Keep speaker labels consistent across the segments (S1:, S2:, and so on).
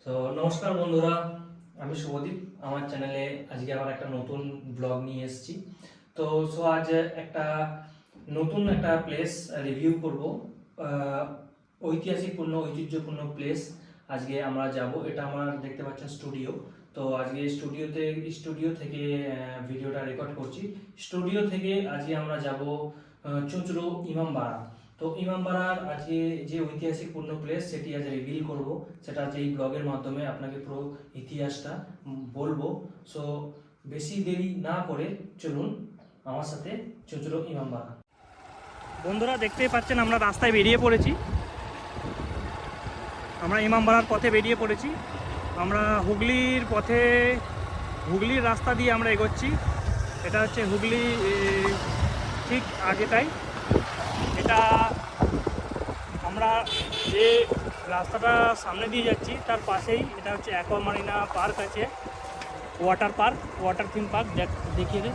S1: তো নমস্কার বন্ধুরা, আমি শুভদীপ। আমার চ্যানেলে আজকে আবার একটা নতুন ব্লগ নিয়ে এসেছি। তো আজ একটা নতুন একটা প্লেস রিভিউ করব। আহ, ঐতিহ্যপূর্ণ প্লেস আজকে আমরা যাব। এটা আমার দেখতে পাচ্ছেন স্টুডিও। তো আজকে স্টুডিও থেকে ভিডিওটা রেকর্ড করছি। স্টুডিও থেকে আজকে আমরা যাব চুঁচুড়ো ইমামবাড়া। তো ইমামবাড়ার আজকে যে ঐতিহাসিকপূর্ণ প্লেস সেটি আজ রিভিল করব। সেটা আজ এই ব্লগের মাধ্যমে আপনাকে পুরো ইতিহাসটা বলবো। সো বেশি দেরি না করে চলুন আমার সাথে চুঁচুড়ো ইমামবাড়া। বন্ধুরা, দেখতেই পাচ্ছেন আমরা রাস্তায় বেরিয়ে পড়েছি। আমরা ইমামবাড়ার পথে বেরিয়ে পড়েছি। আমরা হুগলির রাস্তা দিয়ে আমরা এগোচ্ছি। এটা হচ্ছে হুগলি, ঠিক আগেটাই। এটা আমরা যে রাস্তাটা সামনে দিয়ে যাচ্ছি তার পাশেই এটা হচ্ছে অ্যাকোয়ামারিনা পার্ক আছে, ওয়াটার থিম পার্ক। দেখিয়ে দে।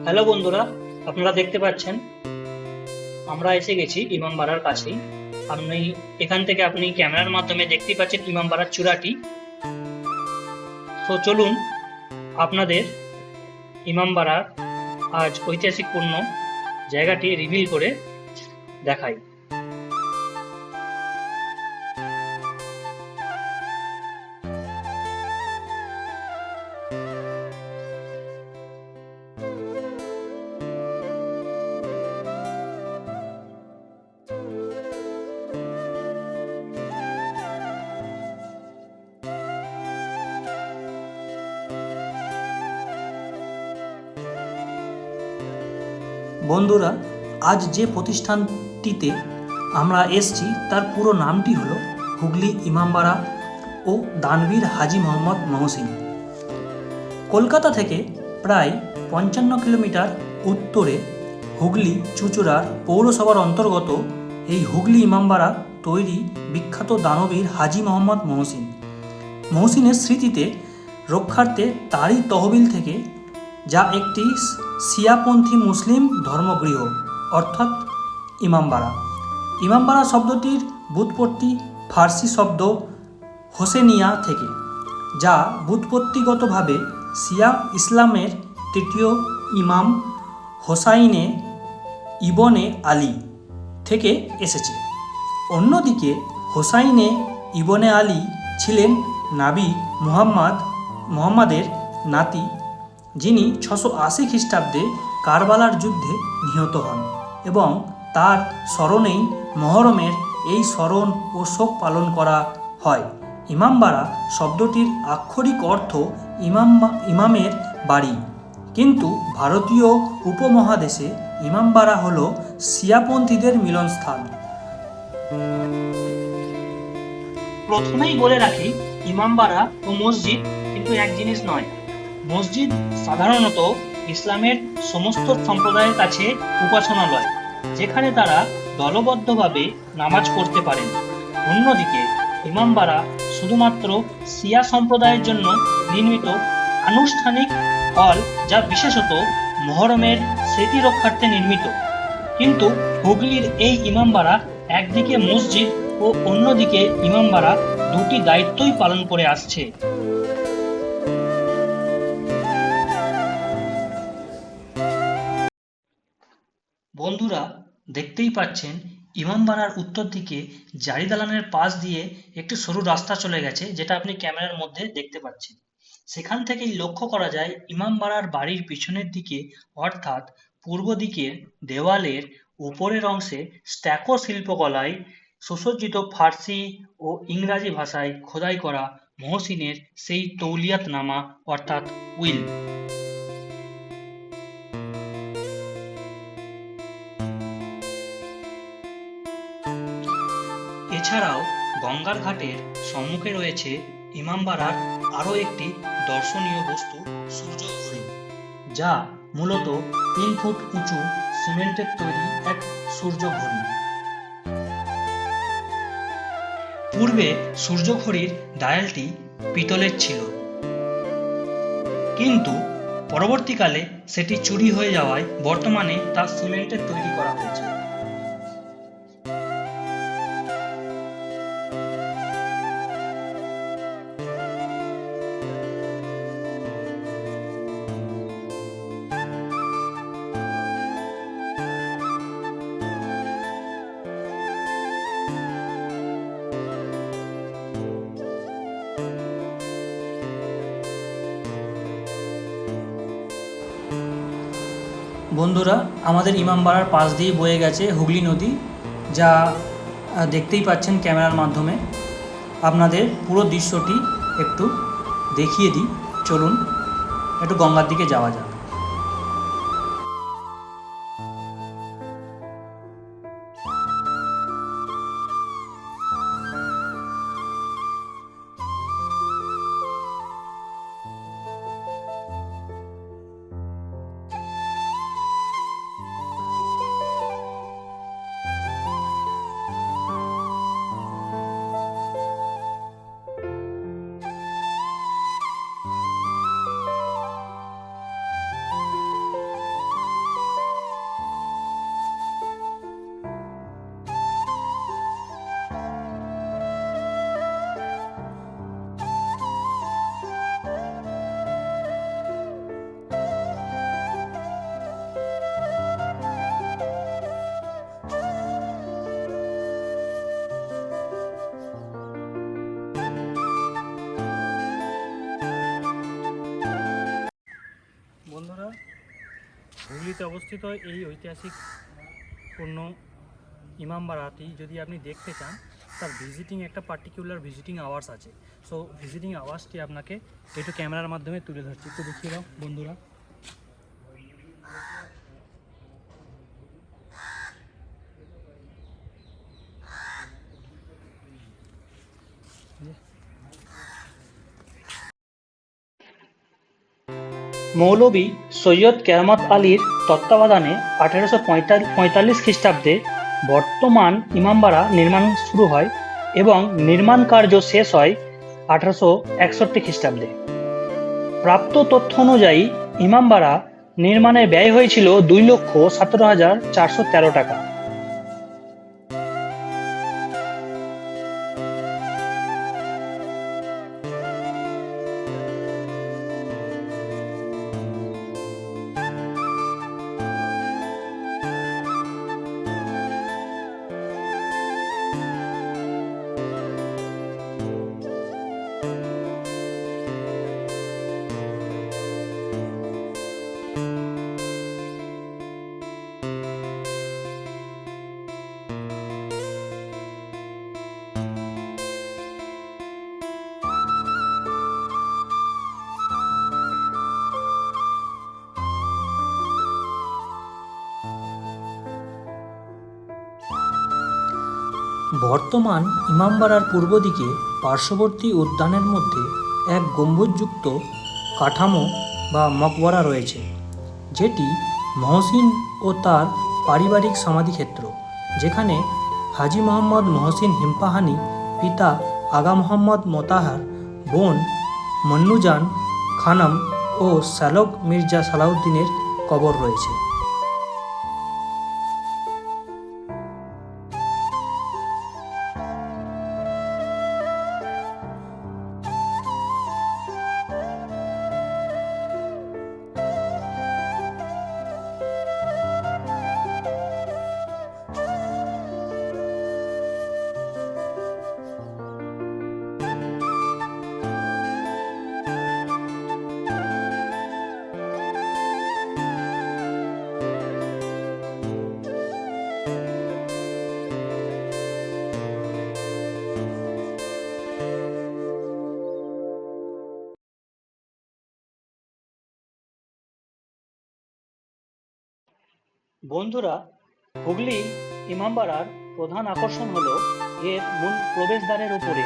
S1: হ্যালো বন্ধুরা, আপনারা দেখতে পাচ্ছেন আমরা এসে গেছি ইমামবাড়ার কাছেই। এখান থেকে আপনি ক্যামেরার মাধ্যমে দেখতে পাচ্ছেন ইমামবাড়ার চূড়াটি। তো চলুন আপনাদের ইমামবাড়ার আজ ঐতিহাসিকপূর্ণ জায়গাটি রিভিল করে দেখাই। বন্ধুরা, আজ যে প্রতিষ্ঠানটিতে আমরা এসছি তার পুরো নামটি হলো হুগলি ইমামবাড়া ও দানবীর হাজী মোহাম্মদ মহসিন। কলকাতা থেকে প্রায় 55 কিলোমিটার উত্তরে হুগলি চুঁচুড়ার পৌরসভার অন্তর্গত এই হুগলি ইমামবাড়া তৈরি বিখ্যাত দানবীর হাজী মোহাম্মদ মহসিনের স্মৃতিতে রক্ষার্থে তারই তহবিল থেকে যা একটি শিয়াপন্থী মুসলিম ধর্মগৃহ অর্থাৎ ইমামবাড়া শব্দটির ব্যুৎপত্তি ফার্সি শব্দ হোসেনিয়া থেকে, যা ব্যুৎপত্তিগতভাবে শিয়া ইসলামের তৃতীয় ইমাম হোসাইনে ইবনে আলী থেকে এসেছে। অন্যদিকে হোসাইনে ইবনে আলী ছিলেন নবী মুহাম্মাদের নাতি, যিনি 680 খ্রিস্টাব্দে কারবালার যুদ্ধে নিহত হন এবং তার স্মরণেই মহরমের এই স্মরণ ও শোক পালন করা হয়। ইমামবাড়া শব্দটির আক্ষরিক অর্থ ইমামের বাড়ি, কিন্তু ভারতীয় উপমহাদেশে ইমামবাড়া হল শিয়াপন্থীদের মিলনস্থান। প্রথমেই বলে রাখি, ইমামবাড়া ও মসজিদ কিন্তু এক জিনিস নয়। মসজিদ সাধারণত ইসলামের সমস্ত সম্প্রদায়ের কাছে উপাসনালয়, যেখানে তারা দলবদ্ধভাবে নামাজ পড়তে পারেন। অন্যদিকে ইমামবাড়া শুধুমাত্র শিয়া সম্প্রদায়ের জন্য নির্মিত আনুষ্ঠানিক হল, যা বিশেষত মহরমের স্মৃতি রক্ষার্থে নির্মিত। কিন্তু হুগলির এই ইমামবাড়া একদিকে মসজিদ ও অন্যদিকে ইমামবাড়া দুটি দায়িত্বই পালন করে আসছে। বন্ধুরা, দেখতেই পাচ্ছেন ইমামবাড়ার উত্তর দিকে জারি দালানের পাশ দিয়ে একটি সরু রাস্তা চলে গেছে, যেটা আপনি ক্যামেরার মধ্যে দেখতে পাচ্ছেন। সেখান থেকেই লক্ষ্য করা যায় ইমামবাড়ার বাড়ির পিছনের দিকে অর্থাৎ পূর্ব দিকের দেওয়ালের উপরের অংশে স্ট্যাকো শিল্পকলায় সুসজ্জিত ফার্সি ও ইংরাজি ভাষায় খোদাই করা মহসিনের সেই তৌলিয়াতনামা অর্থাৎ উইল। এছাড়াও গঙ্গার ঘাটের সম্মুখে রয়েছে ইমামবাড়ার আরও একটি দর্শনীয় বস্তু, সূর্য ঘড়ি, যা মূলত 3 ফুট উঁচু সিমেন্টের তৈরি এক সূর্য ঘড়ি। পূর্বে সূর্য ঘড়ির ডায়ালটি পিতলের ছিল।
S2: কিন্তু পরবর্তীকালে সেটি চুরি হয়ে যাওয়ায় বর্তমানে তা সিমেন্টের তৈরি করা হয়েছে।
S1: বন্ধুরা, আমাদের ইমামবাড়ার পাশ দিয়ে বয়ে গেছে হুগলি নদী, যা দেখতেই পাচ্ছেন ক্যামেরার মাধ্যমে। আপনাদের পুরো দৃশ্যটি একটু দেখিয়ে দিই, চলুন একটু গঙ্গার দিকে যাওয়া যাক। বন্ধুরা, হুগলিতে অবস্থিত এই ঐতিহাসিক পূর্ণ ইমামবাড়াটি যদি আপনি দেখতে চান, তার একটা পার্টিকুলার ভিজিটিং আওয়ার্স আছে। সো ভিজিটিং আওয়ার্সটি আপনাকে একটু ক্যামেরার মাধ্যমে তুলে ধরছি, একটু দেখিয়ে দাও বন্ধুরা।
S2: মৌলভী সৈয়দ কেরামত আলীর তত্ত্বাবধানে 1845 খ্রিস্টাব্দে বর্তমান ইমামবাড়া নির্মাণ শুরু হয় এবং নির্মাণ কার্য শেষ হয় 1861 খ্রিস্টাব্দে। প্রাপ্ত তথ্য অনুযায়ী ইমামবাড়া নির্মাণে ব্যয় হয়েছিল 2,17,413 টাকা।
S1: বর্তমান ইমামবাড়ার পূর্ব দিকে পার্শ্ববর্তী উদ্যানের মধ্যে এক গম্বুজযুক্ত কাঠামো বা মকবরা রয়েছে, যেটি মহসিন ও তার পারিবারিক সমাধিক্ষেত্র, যেখানে হাজী মোহাম্মদ মহসিন হিমপাহানি, পিতা আগা মোহাম্মদ মোতাহার, বোন মন্নুজান খানম ও শ্যালক মির্জা সালাউদ্দিনের কবর রয়েছে।
S2: বন্ধুরা, হুগলি ইমামবাড়ার প্রধান আকর্ষণ হলো এর মূল প্রবেশদ্বারের উপরে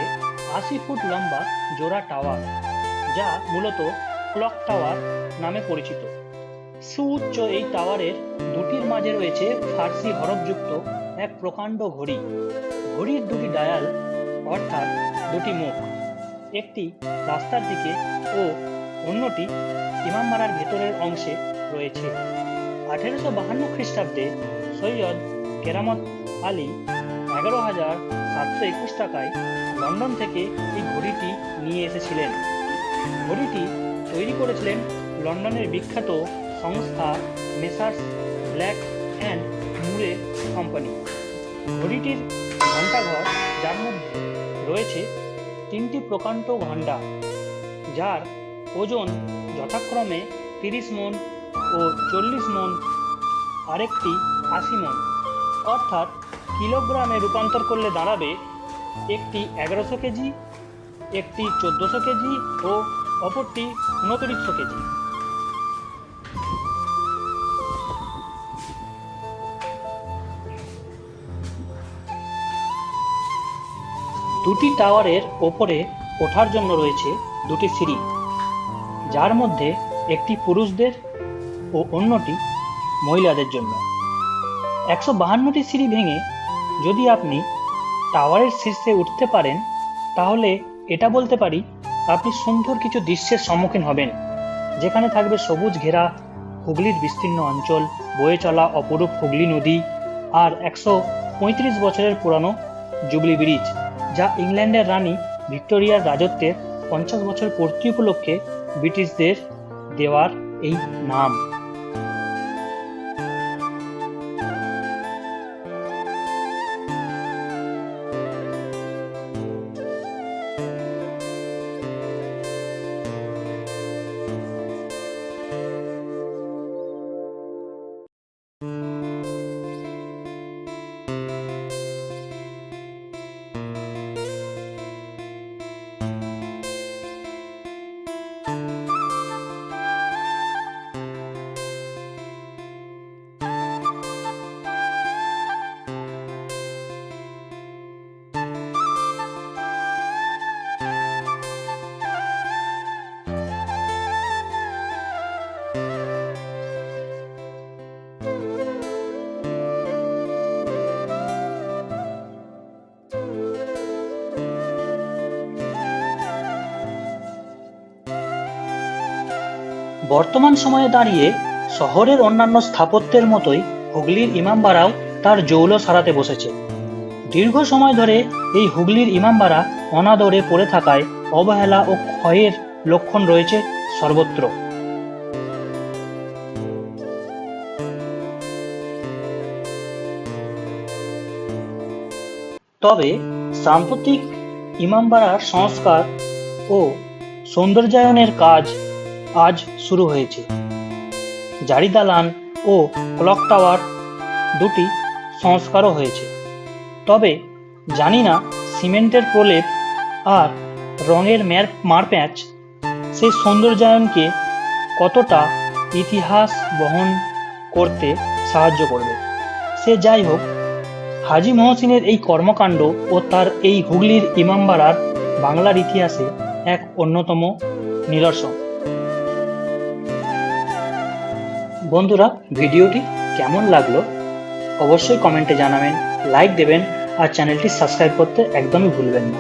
S2: 80 ফুট লম্বা জোড়া টাওয়ার, যা মূলত ক্লক টাওয়ার নামে পরিচিত। সুউচ্চ এই টাওয়ারের দুটির মাঝে রয়েছে ফার্সি হরফযুক্ত এক প্রকাণ্ড ঘড়ি। ঘড়ির দুটি ডায়াল অর্থাৎ দুটি মুখ, একটি রাস্তার দিকে ও অন্যটি ইমামবাড়ার ভেতরের অংশে রয়েছে। 1852 খ্রিস্টাব্দে সৈয়দ কেরামত আলী 11,721 টাকায় লন্ডন থেকে এই ঘড়িটি নিয়ে এসেছিলেন। ঘড়িটি তৈরি করেছিলেন লন্ডনের বিখ্যাত সংস্থা মেসার্স ব্ল্যাক অ্যান্ড মুরে কোম্পানি। ঘড়িটির ঘণ্টাঘর, যার মধ্যে রয়েছে 3টি প্রকাণ্ড ঘণ্টা, যার ওজন যথাক্রমে 30 মণ ও 40 মণ, আরেকটি 80 মণ, অর্থাৎ কিলোগ্রামে রূপান্তর করলে দাঁড়াবে একটি 1100 কেজি, একটি 1400 কেজি ও অপরটি 2900 কেজি। দুটি টাওয়ারের ওপরে ওঠার জন্য রয়েছে দুটি সিঁড়ি, যার মধ্যে একটি পুরুষদের ও অন্যটি মহিলাদের জন্য। 152টি সিঁড়ি ভেঙে যদি আপনি টাওয়ারের শীর্ষে উঠতে পারেন, তাহলে এটা বলতে পারি আপনি সুন্দর কিছু দৃশ্যের সম্মুখীন হবেন, যেখানে থাকবে সবুজ ঘেরা হুগলির বিস্তীর্ণ অঞ্চল, বয়ে চলা অপরূপ হুগলি নদী, আর 135 বছরের পুরানো জুবলি ব্রিজ, যা ইংল্যান্ডের রানী ভিক্টোরিয়ার রাজত্বের 50 বছর পূর্তি উপলক্ষে ব্রিটিশদের দেওয়ার এই নাম। বর্তমান সময়ে দাঁড়িয়ে শহরের অন্যান্য স্থাপত্যের মতোই হুগলির ইমামবাড়াও তার জৌল সারাতে বসেছে। দীর্ঘ সময় ধরে এই হুগলির ইমামবাড়া অনাদরে পড়ে থাকায় অবহেলা ও ক্ষয়ের লক্ষণ রয়েছে সর্বত্র। তবে সাম্প্রতিক ইমামবাড়ার সংস্কার ও সৌন্দর্যায়নের কাজ আজ শুরু হয়েছে। জারি দালান ও ক্লক টাওয়ার দুটি সংস্কারও হয়েছে। তবে জানি না সিমেন্টের প্রলেপ আর রঙের মারপ্যাঁচ সেই সৌন্দর্যায়নকে কতটা ইতিহাস বহন করতে সাহায্য করবে। সে যাই হোক, হাজী মহসিনের এই কর্মকাণ্ড ও তার এই হুগলির ইমামবাড়ার বাংলার ইতিহাসে এক অন্যতম নিদর্শন। বন্ধুরা, ভিডিওটি কেমন লাগলো অবশ্যই কমেন্টে জানাবেন, লাইক দেবেন আর চ্যানেলটি সাবস্ক্রাইব করতে একদমই ভুলবেন না।